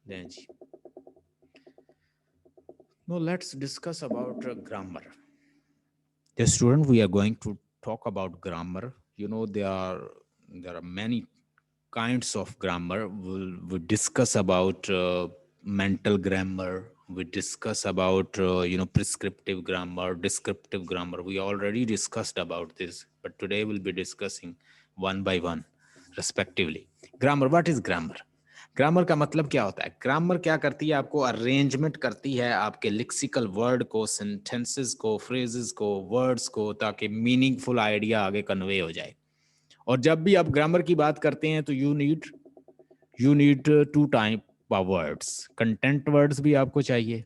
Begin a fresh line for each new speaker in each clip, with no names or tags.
दें जी। Now let's discuss about grammar. The student, we are going to talk about grammar. You know, there are many kinds of grammar. We discuss about mental grammar. We discuss about prescriptive grammar, descriptive grammar. We already discussed about this, but today we'll be discussing one by one, respectively. Grammar. What is grammar? Grammar का मतलब क्या होता है? Grammar क्या करती है? आपको arrangement करती है आपके लेक्सिकल वर्ड को, सेंटेंसेस को, फ्रेजेस को, वर्ड्स को, ताकि मीनिंगफुल आइडिया आगे कन्वे हो जाए। और जब भी आप ग्रामर की बात करते हैं तो you need to type of words. Content words भी आपको चाहिए,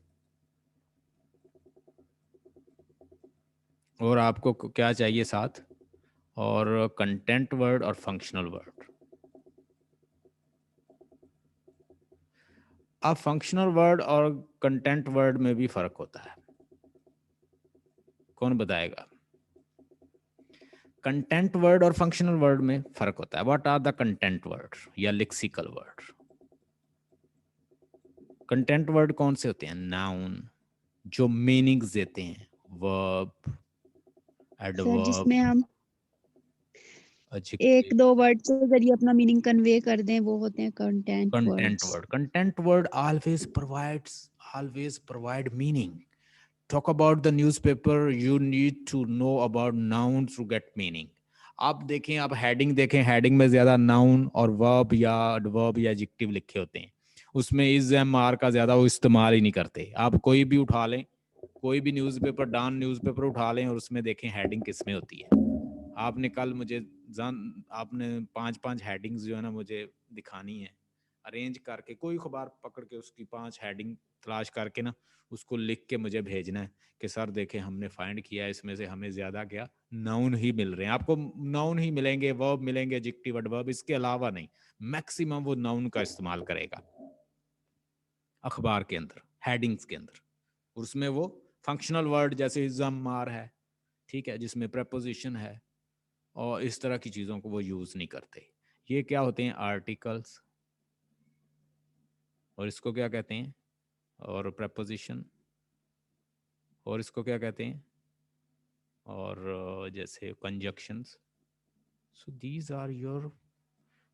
और आपको क्या चाहिए साथ? और कंटेंट वर्ड और फंक्शनल वर्ड। अब फंक्शनल वर्ड और कंटेंट वर्ड में भी फर्क होता है। कौन बताएगा? कंटेंट वर्ड और फंक्शनल वर्ड में फर्क होता है। What are the content word या लेक्सिकल वर्ड? कंटेंट वर्ड कौन से होते हैं? नाउन, जो मीनिंग्स देते हैं, वर्ब,
सर जिसमें
एडवर्ब,
हम एक दो वर्ड से जरिए अपना मीनिंग कन्वे कर दें, वो होते हैं content
content
words.
Word. Content word always provide meaning. Talk about the newspaper, you need to know about nouns to get meaning. आप देखें, आप हेडिंग देखें, हेडिंग में ज्यादा नाउन और वर्ब या एडवर्ब या एडजेक्टिव लिखे होते हैं। उसमें इज एम आर का ज्यादा वो इस्तेमाल ही नहीं करते। आप कोई भी उठा लें, कोई भी न्यूज़पेपर, डॉन न्यूज़पेपर उठा लें और उसमें देखें हेडिंग किसमें होती है। आपने कल मुझे आपने 5-5 हेडिंग्स जो है ना मुझे दिखानी है, अरेंज करके कोई अखबार पकड़ के उसकी 5 हेडिंग तलाश करके ना उसको लिख के मुझे भेजना है कि सर देखें हमने फाइंड किया है, इसमें से हमें ज्यादा क्या नाउन ही मिल रहे हैं। आपको नाउन ही मिलेंगे, वर्ब मिलेंगे, एडजेक्टिव एडवर्ब, इसके अलावा नहीं। मैक्सिमम वो नाउन का इस्तेमाल करेगा अखबार के अंदर, हेडिंग्स के अंदर। उसमें वो फंक्शनल वर्ड जैसे इज़म मार है, ठीक है, जिसमें प्रपोजिशन है और इस तरह की चीज़ों को वो यूज़ नहीं करते। ये क्या होते हैं? आर्टिकल्स। और इसको क्या कहते हैं? और प्रपोजिशन। और इसको क्या कहते हैं? और जैसे conjunctions. So these are your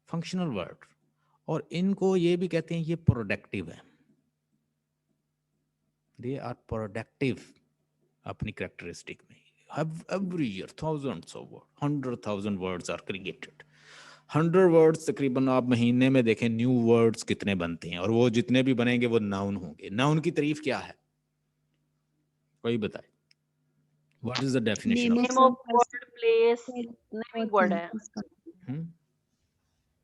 functional word. और इनको ये भी कहते हैं ये प्रोडक्टिव है, दे आर प्रोडक्टिव अपनी करेक्टरिस्टिक में। Every year thousands of word, 100,000 words are created. 100 words तकरीबन आप महीने में देखें न्यू वर्ड्स कितने बनते हैं, और वो जितने भी बनेंगे वो नाउन होंगे। नाउन की तारीफ क्या है? कोई बताए। What is the definition
name
of?
Of
name
some
of word, place,
person और
नेमिंग वर्ड
थिंग
है।
इसका।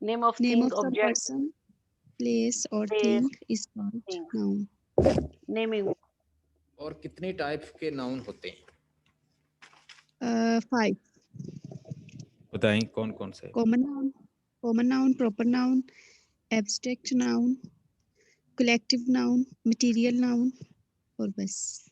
Name of
name
thing,
of some
object,
person, place और
place,
thing is called
thing,
noun.
Naming.
और कितने type के noun होते हैं?
5
बताएं कौन कौन से?
Common noun, proper noun, abstract noun, collective noun, material noun, और बस।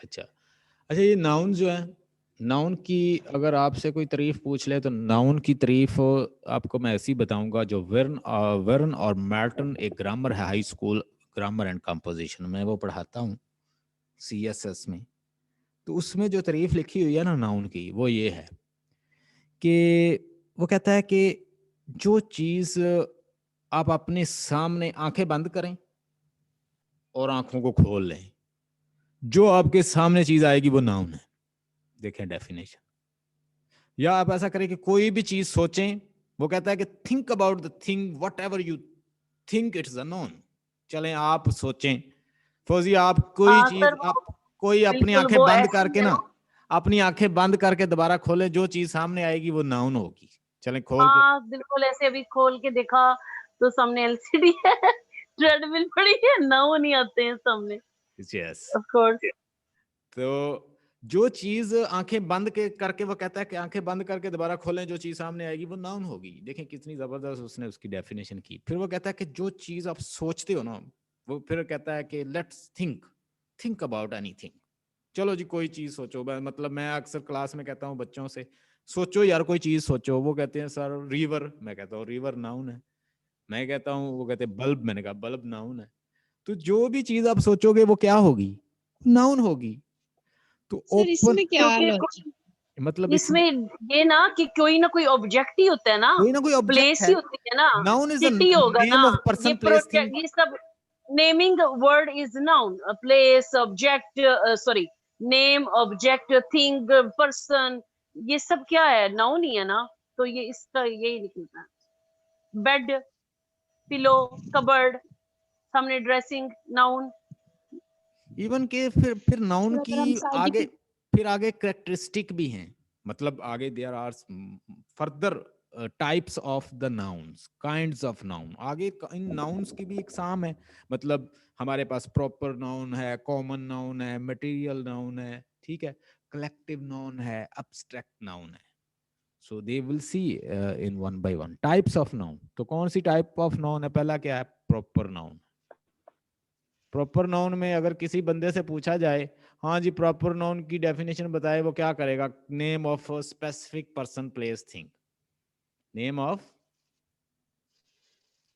अच्छा अच्छा, ये नाउन जो है, नाउन की अगर आपसे कोई तारीफ पूछ ले तो नाउन की तारीफ आपको मैं ऐसी बताऊंगा। जो वर्न और मैर्टन, एक ग्रामर है, high school grammar and composition में वो पढ़ाता हूँ CSS में। तो उसमें जो तारीफ लिखी हुई है ना नाउन की, वो ये है कि वो कहता है कि जो चीज आप अपने सामने आंखें बंद करें और आंखों को खोल लें, जो आपके सामने चीज आएगी वो नाउन है। देखें डेफिनेशन। या आप ऐसा करें कि कोई भी चीज सोचें, वो कहता है कि think about the thing what ever you think it's a noun. चलें आप सोचें, फौजी आप कोई
हाँ
चीज,
सर, वो
आप कोई अपनी
बिल्कुल
आंखें
वो
बंद
ऐसे ही
करके
है
ना,
वो।
अपनी आंखें बंद करके दोबारा खोलें, जो चीज सामने आएगी वो नाउन होगी। चलें खोल के।
हाँ बिल्कुल, ऐसे अभी खोल के देखा तो सामने एलसीडी है, ट्रेडमिल पड़ी है, नाउ नहीं आते हैं सामने।
यस।
Of course.
तो जो चीज आंखें बंद के करके, वो कहता है कि आंखें बंद करके दोबारा खोलें, जो चीज सामने आएगी वो नाउन होगी। देखें कितनी जबरदस्त उसने उसकी डेफिनेशन की। फिर वो कहता है कि जो चीज आप सोचते हो ना, वो फिर कहता है कि लेट्स थिंक अबाउट एनीथिंग। चलो जी कोई चीज सोचो। मतलब मैं अक्सर क्लास में कहता हूँ बच्चों से, सोचो यार कोई चीज सोचो। वो कहते हैं सर रिवर। मैं कहता हूँ रिवर नाउन है। मैं कहता हूँ, वो कहते हैं बल्ब। मैंने कहा बल्ब नाउन है। तो जो भी चीज आप सोचोगे वो क्या होगी, नाउन होगी। तो
सर
ओपन
इसमें क्या
क्योंकि
लॉजिक?
मतलब इसमें
इसमें ये ना कि कोई ना कोई ऑब्जेक्ट ही होता है ना,
कोई ना कोई ऑब्जेक्ट
प्लेस
है।
ही होती है ना,
नाउन इज अ
सिटी होगा ना,
नेम ऑफ
ये
पर्सन प्लेस थिंग।
प्रोजेक्ट, ये सब naming word is noun, place, object, sorry, name, object, thing, person, ये सब क्या है, नाउन ही है ना। तो ये इसका यही निकलता है। बेड, पिलो, कबर्ड, सामने ड्रेसिंग, नाउन।
इवन के फिर नाउन
सर
की
अगर हम
आगे,
साइंटिफिक
फिर आगे करेक्टरिस्टिक भी हैं। मतलब आगे there are further types of the nouns, kinds of noun. आगे इन नाउन्स की भी इकसाम है। मतलब हमारे पास प्रॉपर नाउन है, कॉमन नाउन है, मटेरियल नाउन है, ठीक है, कलेक्टिव नाउन है, अब्स्ट्रैक्ट नाउन है। So they will see in one by one types of noun. तो कौन सी टाइप ऑफ नाउन है? पहला क्या है? Proper noun. प्रॉपर नाउन में अगर किसी बंदे से पूछा जाए, हाँ जी प्रॉपर नाउन की डेफिनेशन बताए, वो क्या करेगा? Name of specific person place thing. Name of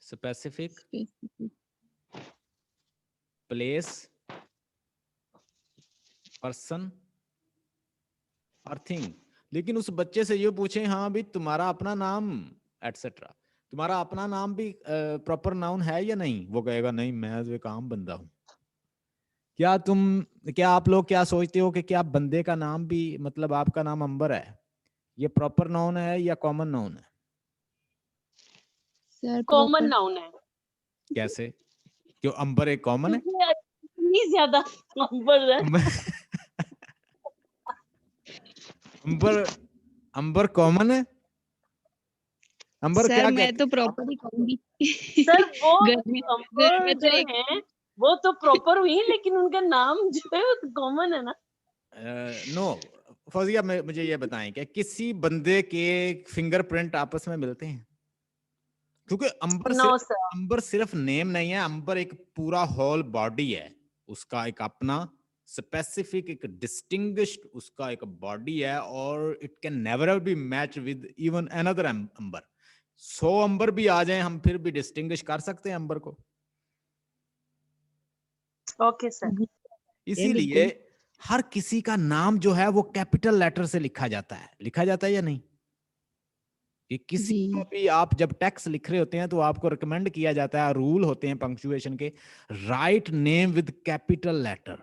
specific place person और थिंग। लेकिन उस बच्चे से ये पूछे, हाँ भाई तुम्हारा अपना नाम एटसेट्रा, तुम्हारा अपना नाम भी प्रॉपर नाउन है या नहीं? वो कहेगा नहीं, मैं तो एक आम बंदा हूं। क्या आप लोग क्या सोचते हो कि क्या बंदे का नाम भी, मतलब आपका नाम अंबर है, ये प्रॉपर नाउन है या कॉमन नाउन है?
Sir
common
proper.
नाउन है,
कैसे? क्यों अंबर एक कॉमन है?
क्योंकि इतनी ज्यादा नंबर है।
अंबर, अंबर कॉमन है? अंबर
सर
क्या क्या?
मैं तो प्रॉपर ही कहूंगी।
सर वो
घर में
नंबर
तो
जो
एक
है वो तो प्रॉपर हुई, लेकिन उनका नाम जो है वो कॉमन है ना।
नो फौजिया, मुझे ये बताएं कि किसी बंदे के फिंगरप्रिंट आपस में मिलते हैं? क्योंकि
नो सर।
अंबर सिर्फ नेम नहीं है, अंबर एक पूरा होल बॉडी है। उसका एक अपना स्पेसिफिक, एक डिस्टिंग्विश्ड उसका एक बॉडी है, और it can never be match with even another amber. 100 amber भी आ जाए, हम फिर भी डिस्टिंग्विश कर सकते हैं अंबर को।
Okay sir.
इसीलिए
बिल्कुल।
हर किसी का नाम जो है वो कैपिटल लेटर से लिखा जाता है। लिखा जाता है या नहीं? कि किसी
जी
को भी आप जब टेक्स्ट लिख रहे होते हैं तो आपको रिकमेंड किया जाता है, रूल होते हैं पंक्चुएशन के, right name with capital letter.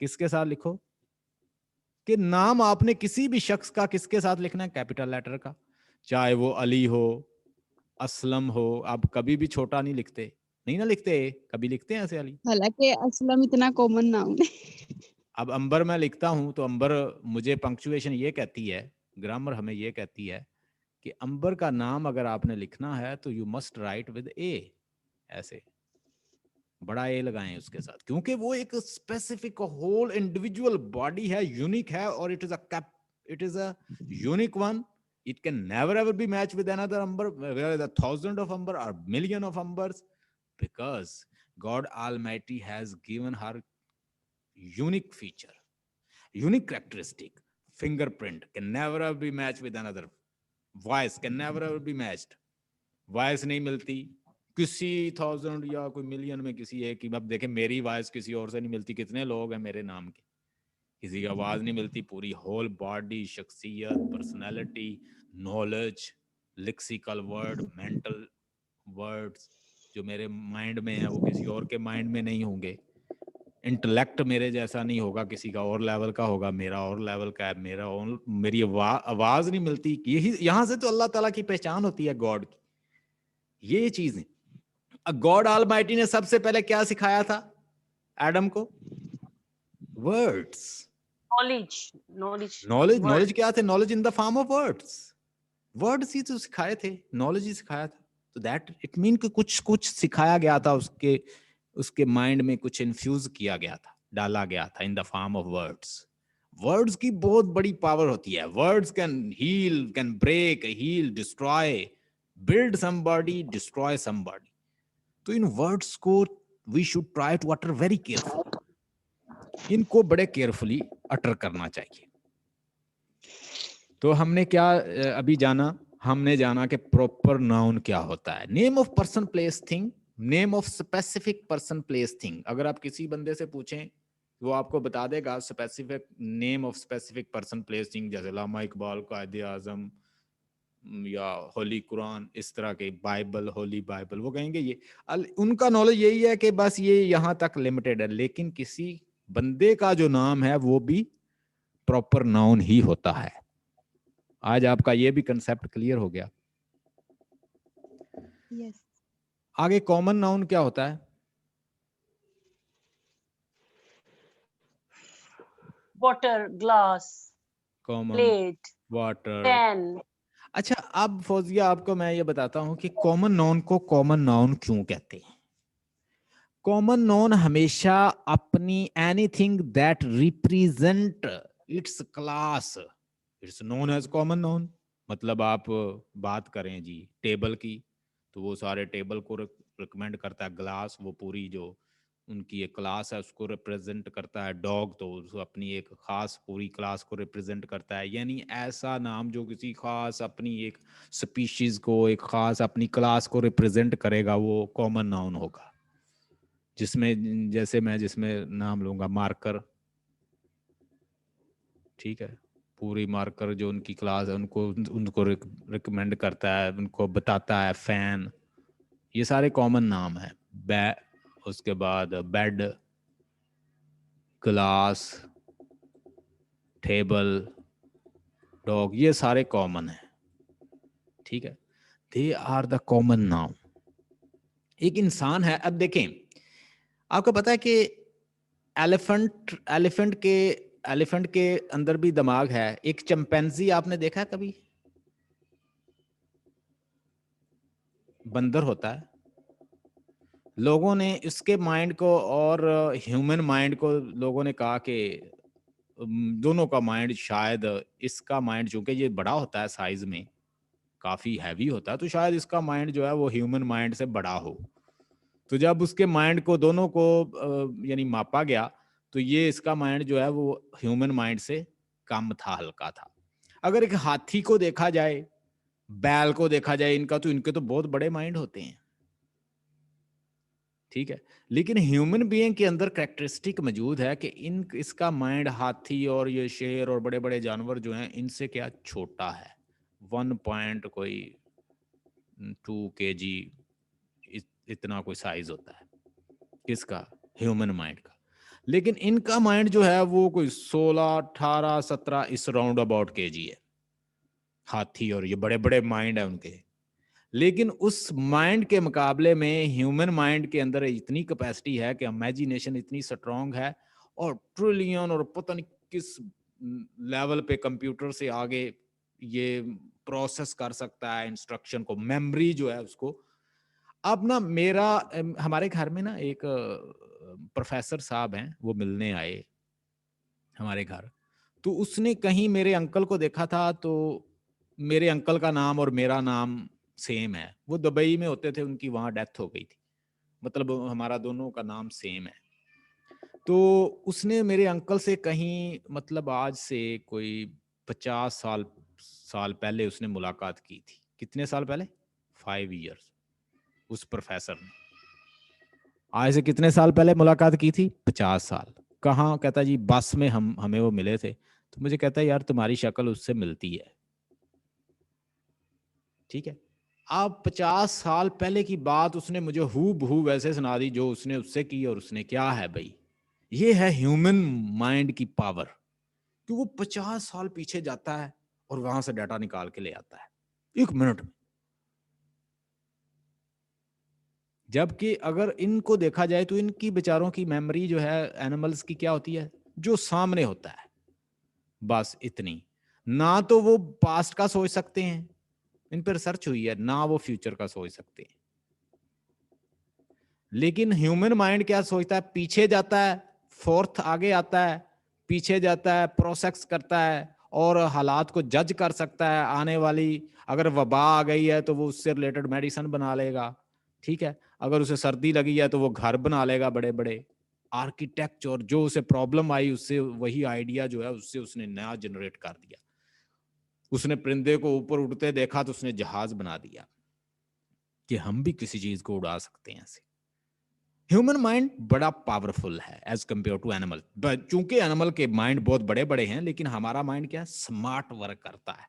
किसके साथ लिखो? कि नाम आपने किसी भी शख्स का किसके साथ लिखना है? कैपिटल लेटर का। चाहे वो अली हो, असलम हो। आप कभी भी छोटा नहीं लिखते, नहीं ना लिखते? कभी लिखते हैं ऐसे अली?
हालांकि असलम इतना कॉमन नाउन है।
अब अंबर मैं लिखता हूं तो अंबर, मुझे पंक्चुएशन ये कहती है, ग्रामर हमें ये कहती है कि अंबर का नाम अगर आपने लिखना है तो यू मस्ट राइट विद ए, ऐसे बड़ा ए लगाएं उसके साथ, क्योंकि वो एक स्पेसिफिक होल इंडिविजुअल बॉडी है, यूनिक है, और it is a cap, it is a unique one. It can never ever be matched with another umber, where is a thousand of umber or million of umbers, because God Almighty has given her unique feature, unique characteristic. Fingerprint can never ever be matched with another. Voice can never ever be matched. Voice नहीं मिलती किसी 1000 या कोई million में किसी एक की। अब देखें मेरी वॉइस किसी और से नहीं मिलती, कितने लोग हैं मेरे नाम के, किसी की आवाज नहीं मिलती। पूरी होल बॉडी, शख्सियत, personality, knowledge, lexical word, mental words जो मेरे माइंड में है वो किसी और के माइंड में नहीं होंगे। इंटेलेक्ट मेरे जैसा नहीं होगा, किसी का और लेवल का होगा, मेरा और लेवल का है। मेरी आवाज नहीं मिलती। यही यहां से तो अल्लाह ताला की पहचान होती है, गॉड की। ये चीज है। गॉड ऑलमाइटी ने सबसे पहले क्या सिखाया था एडम को? Words.
Knowledge, knowledge,
knowledge, knowledge
word.
क्या थे? Knowledge in the form of words. Words ही तो सिखाए थे, नॉलेज ही सिखाया था। तो दैट इट मीन कि कुछ कुछ सिखाया गया था उसके, उसके माइंड में कुछ इन्फ्यूज किया गया था, डाला गया था in the form of words. Words की बहुत बड़ी पावर होती है। Words can heal, can break, heal, destroy, build somebody, destroy somebody. तो इन वर्ड्स को we should try to utter very careful. इनको बड़े केयरफुली अटर करना चाहिए। तो हमने क्या अभी जाना? हमने जाना कि प्रॉपर नाउन क्या होता है। Name of person place thing name of specific person place thing, अगर आप किसी बंदे से पूछें वो आपको बता देगा specific name of specific person place thing, जैसे लामा इकबाल, कायदे आजम या होली कुरान, इस तरह के बाइबल, होली बाइबल, वो कहेंगे ये उनका नॉलेज यही है कि बस ये यहाँ तक लिमिटेड है। लेकिन किसी बंदे का जो नाम है वो भी प्रॉपर नाउन ही होता है। आज आपका ये भी कंसेप्ट क्लियर हो गया।
यस।
आगे कॉमन नाउन क्या होता है?
Water, glass,
common
plate,
water.
Pen.
अच्छा, अब फौजिया आपको मैं ये बताता हूं कि कॉमन नाउन को कॉमन नाउन क्यों कहते हैं। कॉमन नाउन हमेशा अपनी anything that represent its class its known as common noun. मतलब आप बात करें जी टेबल की, तो वो सारे टेबल को रिकमेंड करता है। ग्लास वो पूरी जो उनकी एक क्लास है उसको रिप्रेजेंट करता है। डॉग तो उसको अपनी एक खास पूरी क्लास को रिप्रेजेंट करता है। यानी ऐसा नाम जो किसी खास अपनी एक स्पीशीज को, एक खास अपनी क्लास को रिप्रेजेंट करेगा, वो कॉमन नाउन होगा। जिसमें जैसे मैं जिसमें नाम लूंगा मार्कर, ठीक है, पूरी मार्कर जो उनकी क्लास है उनको उनको रिकमेंड करता है, उनको बताता है। फैन, ये सारे कॉमन नाम है। उसके बाद बेड, ग्लास, टेबल, डॉग, ये सारे कॉमन है, ठीक है। They are the common noun. एक इंसान है, अब देखें, आपको पता है कि एलिफेंट के अंदर भी दिमाग है। एक चिंपैंजी आपने देखा है कभी? बंदर होता है। लोगों ने इसके माइंड को और ह्यूमन माइंड को लोगों ने कहा कि दोनों का माइंड शायद, इसका माइंड चूंकि ये बड़ा होता है साइज में, काफी हैवी होता है, तो शायद इसका माइंड जो है वो ह्यूमन माइंड से बड़ा हो। तो जब उसके माइंड को दोनों को यानी मापा गया, तो ये इसका माइंड जो है वो ह्यूमन माइंड से कम था, हल्का था। अगर एक हाथी को देखा जाए, बैल को देखा जाए, इनके तो बहुत बड़े माइंड होते हैं, ठीक है। लेकिन ह्यूमन बीइंग के अंदर कैरेक्टरिस्टिक मौजूद है कि इसका माइंड हाथी और ये शेर और बड़े बड़े जानवर जो हैं इनसे क्या छोटा है। 1 पॉइंट कोई 2 kg इतना कोई साइज होता है किसका, ह्यूमन माइंड का। लेकिन इनका माइंड जो है वो कोई 16 18 17 इस राउंड अबाउट केजी है, हाथी और ये बड़े बड़े माइंड है उनके। लेकिन उस माइंड के मुकाबले में ह्यूमन माइंड के अंदर इतनी कैपेसिटी है कि इमेजिनेशन इतनी स्ट्रांग है, और ट्रिलियन और पता नहीं किस लेवल पे कंप्यूटर से आगे ये प्रोसेस कर सकता है इंस्ट्रक्शन को, मेमोरी जो है उसको। अब ना मेरा हमारे घर में ना एक प्रोफेसर साहब हैं, वो मिलने आए हमारे घर। तो उसने कहीं मेरे अंकल को देखा था, तो मेरे अंकल का नाम और मेरा नाम सेम है। वो दुबई में होते थे, उनकी वहां डेथ हो गई थी, मतलब हमारा दोनों का नाम सेम है। तो उसने मेरे अंकल से कहीं मतलब आज से कोई 50 साल पहले उसने मुलाकात की थी। कितने साल पहले? 5 years। उस प्रोफेसर ने आज से कितने साल पहले मुलाकात की थी? 50 साल। कहाँ? कहता जी बस में हमें वो मिले थे। तो मुझे कहता है यार तुम्हारी शक्ल उससे मिलती है, ठीक है। अब 50 साल पहले की बात उसने मुझे हू बहू वैसे सुना दी जो उसने उससे की, और उसने क्या है भाई, ये है ह्यूमन माइंड की पावर कि वो 50 साल पीछे जाता है और वहां से डाटा निकाल के ले आता है 1 मिनट में। जबकि अगर इनको देखा जाए तो इनकी बेचारों की मेमोरी जो है एनिमल्स की क्या होती है, जो सामने होता है बस इतनी। ना तो वो पास्ट का सोच सकते हैं, इन पर रिसर्च हुई है, ना वो फ्यूचर का सोच सकते हैं। लेकिन ह्यूमन माइंड क्या सोचता है? पीछे जाता है, फोर्थ आगे आता है, पीछे जाता है, प्रोसेस करता है और हालात को जज कर सकता है। आने वाली अगर वबा आ गई है तो वो उससे रिलेटेड मेडिसिन बना लेगा, ठीक है। अगर उसे सर्दी लगी है तो वो घर बना लेगा बड़े बड़े आर्किटेक्चर, जो उसे प्रॉब्लम आई उससे वही आइडिया जो है उससे उसने नया जनरेट कर दिया। उसने परिंदे को ऊपर उड़ते देखा तो उसने जहाज बना दिया कि हम भी किसी चीज को उड़ा सकते हैं ऐसे। ह्यूमन माइंड बड़ा पावरफुल है एज कंपेयर टू एनिमल, चूंकि एनिमल के माइंड बहुत बड़े बड़े हैं, लेकिन हमारा माइंड क्या है, स्मार्ट वर्क करता है।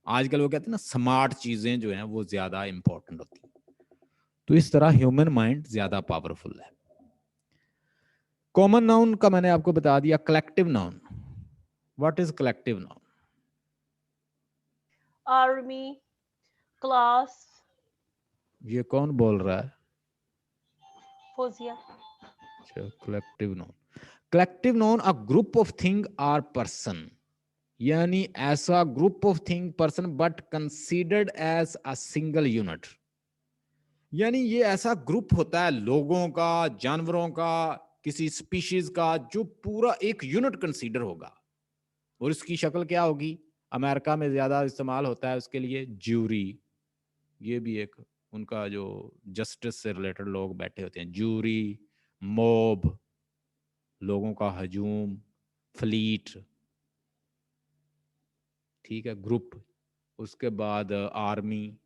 आजकल वो कहते हैं ना, स्मार्ट चीजें जो हैं वो ज्यादा इंपॉर्टेंट होती हैं। तो इस तरह ह्यूमन माइंड ज्यादा पावरफुल है। कॉमन नाउन का मैंने आपको बता दिया। Collective noun, what is collective noun?
Army, class,
ये कौन बोल रहा है?
Fauzia.
Collective noun, collective noun a group of thing or person, यानी ऐसा group of thing person but considered as a single unit. यानी ये ऐसा ग्रुप होता है लोगों का, जानवरों का, किसी स्पीशीज का, जो पूरा एक यूनिट कंसीडर होगा। और इसकी शक्ल क्या होगी? अमेरिका में ज्यादा इस्तेमाल होता है उसके लिए ज्यूरी। ये भी एक उनका जो जस्टिस से रिलेटेड लोग बैठे होते हैं, ज्यूरी, मॉब, लोगों का हजूम, फ्लीट, ठीक है, ग्रुप। उसके बाद आर्मी,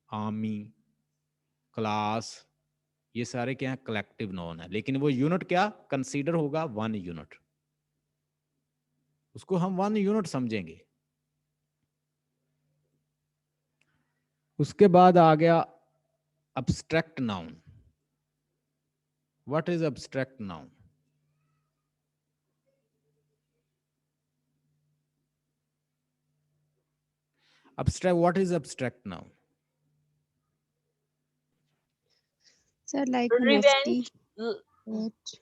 आर्मी, क्लास, ये सारे क्या है, कलेक्टिव नॉन है। लेकिन वो यूनिट क्या कंसीडर होगा? One unit. उसको हम वन यूनिट समझेंगे। उसके बाद आ गया abstract noun. What is abstract noun? abstract, what is abstract noun?
Sir like
revenge,
honesty,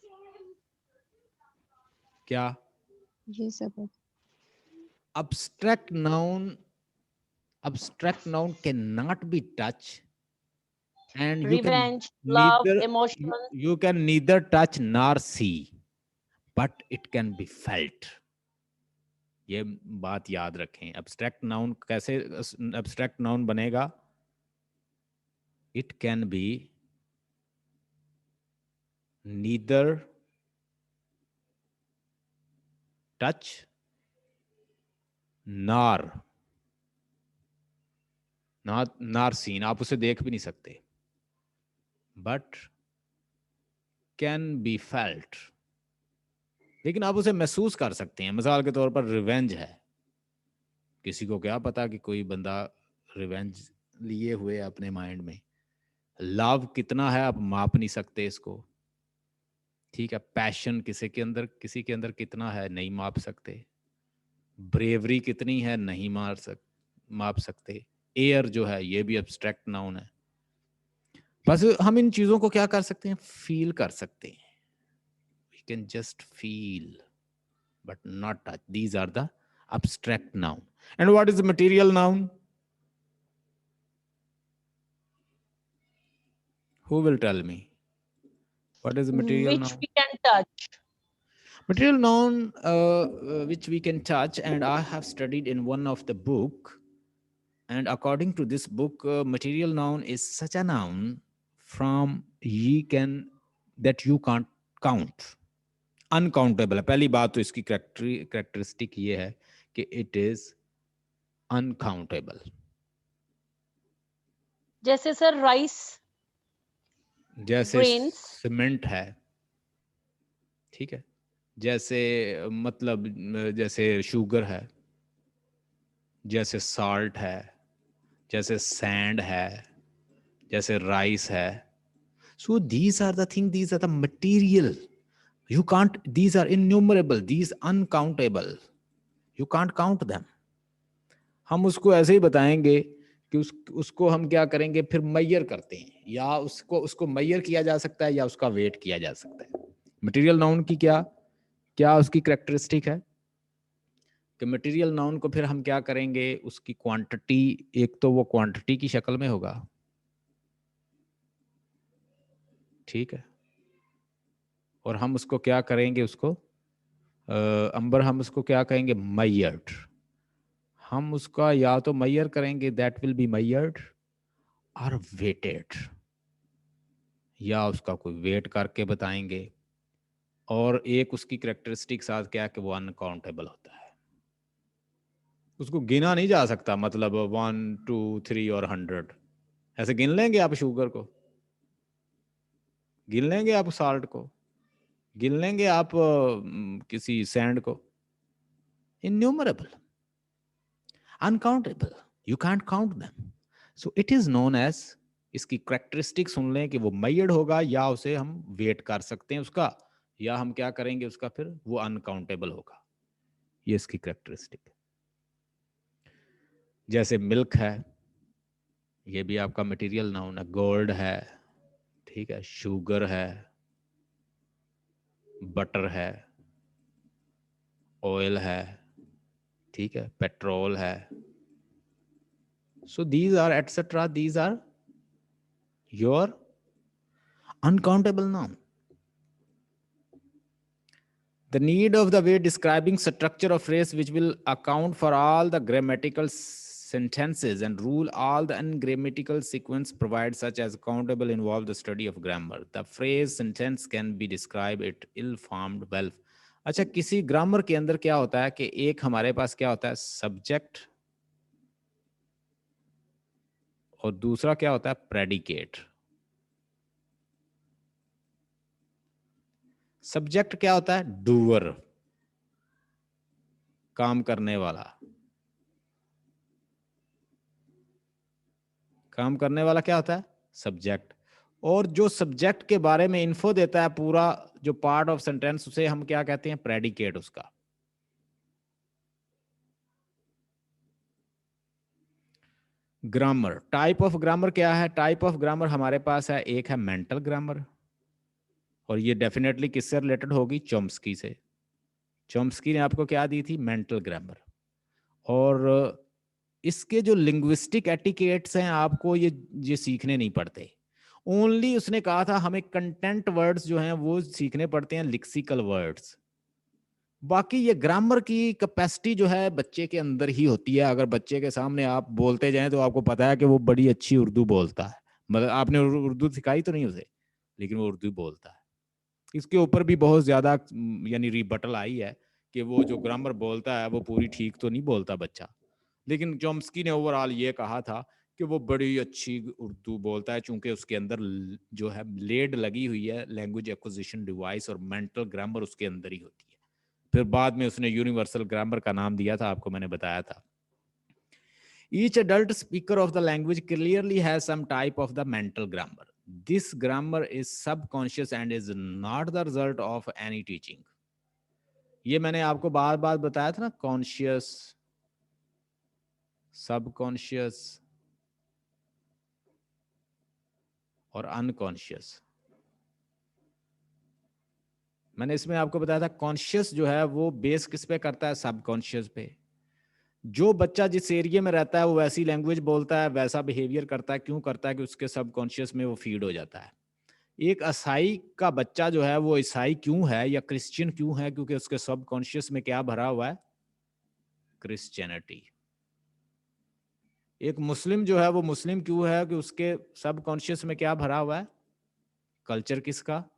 क्या?
ये सब है।
abstract noun, abstract noun cannot be touched, and you can
revenge, love,
neither
emotion.
you can neither touch nor see, but it can be felt. ये बात याद रखें। abstract noun कैसे abstract noun बनेगा? It can be neither touch nor nor seen, आप उसे देख भी नहीं सकते, but can be felt, लेकिन आप उसे महसूस कर सकते हैं। मिसाल के तौर पर रिवेंज है, किसी को क्या पता कि कोई बंदा रिवेंज लिए हुए है अपने माइंड में। लव कितना है आप माप नहीं सकते इसको, ठीक है। पैशन किसी के अंदर कितना है नहीं माप सकते। ब्रेवरी कितनी है नहीं माप सकते। एयर जो है ये भी एब्स्ट्रैक्ट नाउन है। बस हम इन चीजों को क्या कर सकते हैं? फील कर सकते हैं। We can just feel but not touch. These are the abstract noun. And what is the material noun? Who will tell me? What is the material
Which
noun?
we can touch.
Material noun which we can touch, and I have studied in one of the book. And according to this book, material noun is such a noun from that you can't count. Uncountable है। पहली बात तो इसकी characteristic ये है कि it is uncountable.
जैसे sir rice,
जैसे
ग्रेन्स,
सीमेंट है, ठीक है, जैसे मतलब जैसे शुगर है, जैसे साल्ट है, जैसे सैंड है, जैसे राइस है। So these are the thing, these are the material. You can't, these are innumerable, these uncountable, you can't count them. हम उसको ऐसे ही बताएंगे कि उसको हम क्या करेंगे, फिर मैयर करते हैं, या उसको मैयर किया जा सकता है या उसका वेट किया जा सकता है। मटेरियल नाउन की क्या क्या उसकी करेक्टरिस्टिक है कि मटेरियल नाउन को फिर हम क्या करेंगे, उसकी क्वांटिटी, एक तो वो क्वांटिटी की शक्ल में होगा, ठीक है, और हम उसको क्या करेंगे, उसको अंबर हम उसको क्या कहेंगे, मैयर्ड। हम उसका या तो मैयर करेंगे, दैट विल बी मैयर्ड, और वेटेड, या उसका कोई वेट करके बताएंगे। और एक उसकी करेक्टरिस्टिक साथ क्या है कि वो अनकाउंटेबल होता है, उसको गिना नहीं जा सकता। मतलब 1 2 3 और 100 ऐसे गिन लेंगे आप शुगर को? गिन लेंगे आप साल्ट को, गिन लेंगे आप किसी सैंड को, innumerable, uncountable, you can't count them. So it is known as, इसकी करेक्टरिस्टिक सुन लें कि वो मैयड होगा या उसे हम वेट कर सकते हैं उसका, या हम क्या करेंगे उसका, फिर वो अनकाउंटेबल होगा। ये इसकी करेक्टरिस्टिक। जैसे मिल्क है, ये भी आपका मटेरियल नाउन है। गोल्ड है, ठीक है, शुगर है, बटर है, ऑयल है, ठीक है, पेट्रोल है। So these are etcetera, these are your uncountable noun. The need of the way describing structure of phrase which will account for all the grammatical sentences and rule all the ungrammatical sequence provide such as countable involve the study of grammar. The phrase sentence can be described it ill-formed well. अच्छा, किसी grammar के अंदर क्या होता है कि एक हमारे पास क्या होता है, सब्जेक्ट, और दूसरा क्या होता है, प्रेडिकेट। सब्जेक्ट क्या होता है, डूअर, काम करने वाला। काम करने वाला क्या होता है, सब्जेक्ट। और जो सब्जेक्ट के बारे में इन्फो देता है, पूरा जो पार्ट ऑफ सेंटेंस, उसे हम क्या कहते हैं, प्रेडिकेट उसका। ग्रामर, टाइप ऑफ ग्रामर क्या है, टाइप ऑफ ग्रामर हमारे पास है, एक है मेंटल ग्रामर, और ये डेफिनेटली किससे रिलेटेड होगी, चॉम्स्की से। चॉम्स्की ने आपको क्या दी थी, मेंटल ग्रामर। और इसके जो लिंग्विस्टिक एटिकेट्स हैं, आपको ये सीखने नहीं पड़ते। ओनली उसने कहा था हमें कंटेंट वर्ड्स जो हैं वो सीखने पड़ते हैं, लिक्सिकल वर्ड्स। बाकी ये ग्रामर की कैपेसिटी जो है बच्चे के अंदर ही होती है। अगर बच्चे के सामने आप बोलते जाएं तो आपको पता है कि वो बड़ी अच्छी उर्दू बोलता है, मतलब आपने उर्दू सिखाई तो नहीं उसे, लेकिन वो उर्दू बोलता है। इसके ऊपर भी बहुत ज्यादा यानी रिबटल आई है कि वो जो ग्रामर बोलता है वो पूरी ठीक तो नहीं बोलता बच्चा, लेकिन चॉम्स्की ने ओवरऑल ये कहा था कि वो बड़ी अच्छी उर्दू बोलता है, चूंकि उसके अंदर जो है लेड लगी हुई है लैंग्वेज एक्विजिशन डिवाइस, और मेंटल ग्रामर उसके अंदर ही होती है। फिर बाद में उसने यूनिवर्सल ग्रामर का नाम दिया था, आपको मैंने बताया था। Each adult speaker of the language clearly has some type of the mental grammar. This grammar is subconscious and is not the result of any teaching. ये मैंने आपको बार बार बताया था ना, कॉन्शियस, सबकॉन्शियस और अनकॉन्शियस। मैंने इसमें आपको बताया था कॉन्शियस जो है वो बेस किस पे करता है, सबकॉन्शियस पे। जो बच्चा जिस एरिया में रहता है वो वैसी लैंग्वेज बोलता है, वैसा बिहेवियर करता है। क्यों करता है कि उसके सबकॉन्शियस में वो फीड हो जाता है। एक ईसाई का बच्चा जो है वो ईसाई क्यों है या क्रिश्चियन क्यों है, क्योंकि उसके सबकॉन्शियस में क्या भरा हुआ है, क्रिश्चियनिटी। एक मुस्लिम जो है वो मुस्लिम क्यों है कि उसके सबकॉन्शियस में क्या भरा हुआ है, कल्चर किसका,